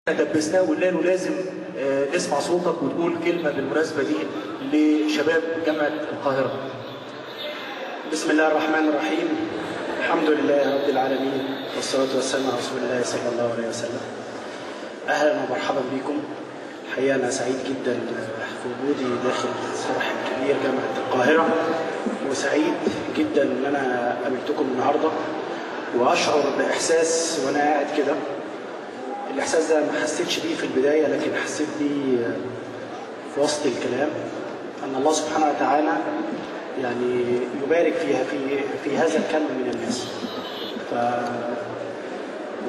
دبسناه وقلنا له لازم نسمع صوتك وتقول كلمة بالمناسبة دي لشباب جامعة القاهرة. بسم الله الرحمن الرحيم. الحمد لله رب العالمين والصلاة والسلام على رسول الله صلى الله عليه وسلم. أهلا ومرحبا بكم. الحقيقة أنا سعيد جدا في وجودي داخل الصرح الكبير جامعة القاهرة، وسعيد جدا إن أنا قابلتكم النهاردة، وأشعر بإحساس وأنا قاعد كده. الإحساس ده ما حسيتش بيه في البداية، لكن حسيت بيه في وسط الكلام، أن الله سبحانه وتعالى يعني يبارك في هذا الكم من الناس.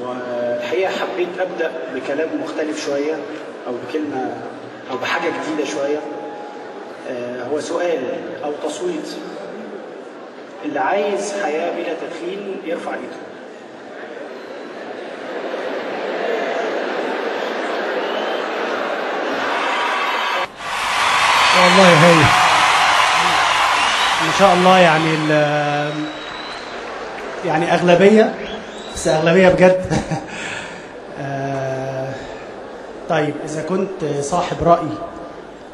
والحقيقة حبيت أبدأ بكلام مختلف شوية، أو بكلمة أو بحاجة جديدة شوية. هو سؤال أو تصويت: اللي عايز حياة بلا تدخين يرفع ايده. والله هاي ما شاء الله، يعني أغلبية، بس أغلبية بجد. طيب، إذا كنت صاحب رأي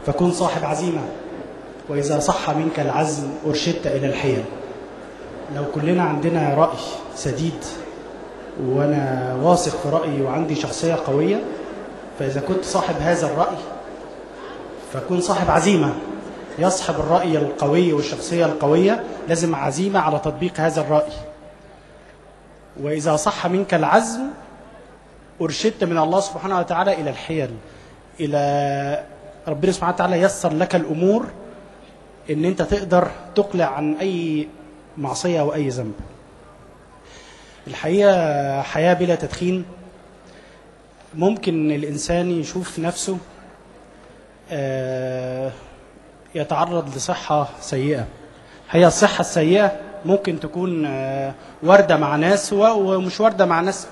فكن صاحب عزيمة، وإذا صح منك العزم أرشدت إلى الحيل. لو كلنا عندنا رأي سديد، وأنا واثق في رأيي وعندي شخصية قوية، فإذا كنت صاحب هذا الرأي فكون صاحب عزيمة. يصحب الرأي القوي والشخصية القوية لازم عزيمة على تطبيق هذا الرأي. وإذا صح منك العزم أرشدت من الله سبحانه وتعالى إلى الحيل، إلى ربنا سبحانه وتعالى يسر لك الأمور إن أنت تقدر تقلع عن أي معصية أو أي ذنب. الحقيقة حياة بلا تدخين ممكن الإنسان يشوف نفسه يتعرض لصحة سيئة. هي الصحة السيئة ممكن تكون واردة مع ناس ومش واردة مع ناس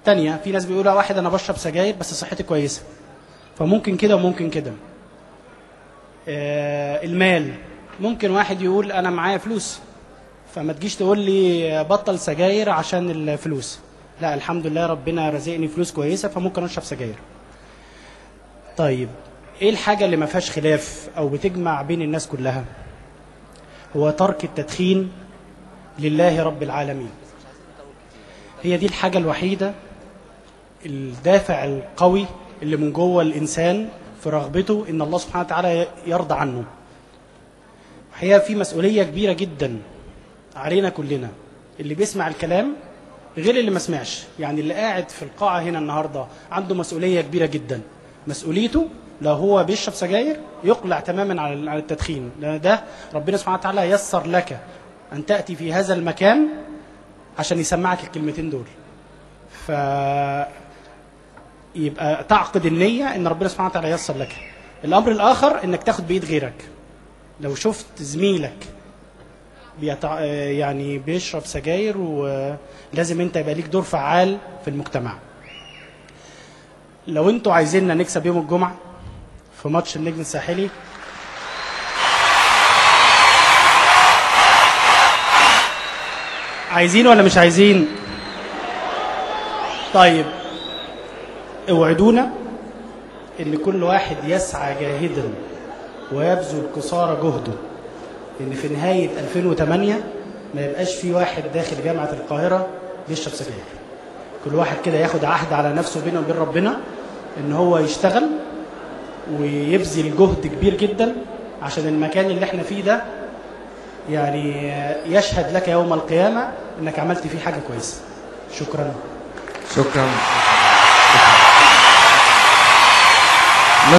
تانية. في ناس بيقولها: واحد أنا بشرب سجاير بس صحتي كويسة، فممكن كده وممكن كده. المال، ممكن واحد يقول أنا معايا فلوس، فما تجيش تقول لي بطل سجاير عشان الفلوس. لا، الحمد لله ربنا رزقني فلوس كويسة فممكن أشرب سجاير. طيب، ايه الحاجة اللي ما فيهاش خلاف او بتجمع بين الناس كلها؟ هو ترك التدخين لله رب العالمين. هي دي الحاجة الوحيدة، الدافع القوي اللي من جوه الانسان في رغبته ان الله سبحانه وتعالى يرضى عنه. هي في مسؤولية كبيرة جدا علينا كلنا، اللي بيسمع الكلام غير اللي ما سمعش. يعني اللي قاعد في القاعة هنا النهاردة عنده مسؤولية كبيرة جدا. مسؤوليته لو هو بيشرب سجاير يقلع تماما على التدخين، لأن ده ربنا سبحانه وتعالى يسر لك أن تأتي في هذا المكان عشان يسمعك الكلمتين دول. يبقى تعقد النية أن ربنا سبحانه وتعالى يسر لك. الأمر الآخر أنك تاخد بإيد غيرك. لو شفت زميلك يعني بيشرب سجاير، ولازم أنت يبقى ليك دور فعال في المجتمع. لو أنتوا عايزيننا نكسب يوم الجمعة في ماتش النجم الساحلي، عايزين ولا مش عايزين؟ طيب، اوعدونا ان كل واحد يسعى جاهدا ويبذل قصارى جهده ان في نهاية 2008 ما يبقاش في واحد داخل جامعة القاهرة بيشرب سجاير. كل واحد كده ياخد عهد على نفسه بينه وبين ربنا ان هو يشتغل ويبذل جهد كبير جدا عشان المكان اللي احنا فيه ده يعني يشهد لك يوم القيامة انك عملت فيه حاجة كويسة. شكرا.